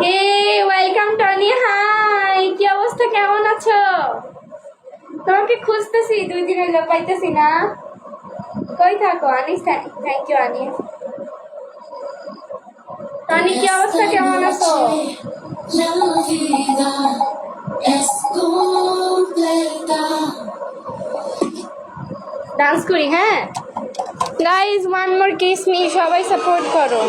হে welcome Tony, high, কি অবস্থা, কেমন আছো? তোমাকে খুঁজতেছি, 2 দিন হলো পাইতেছি না। কই থাকো? Anis, thank you Anis. Tony কি অবস্থা, কেমন আছো? ডান্স করি, হ্যাঁ guys, one more kiss me, সবাই সাপোর্ট করো।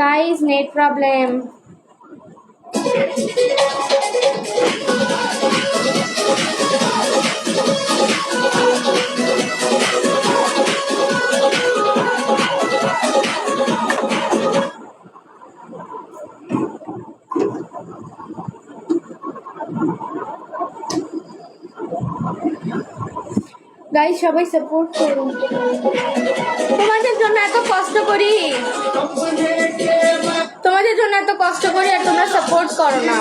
Guys, net problem. গাইস, সবাই সাপোর্ট করুন, তোমাদের জন্য এত কষ্ট করি, তোমাদের জন্য এত কষ্ট করি আর তোমরা সাপোর্ট করো না।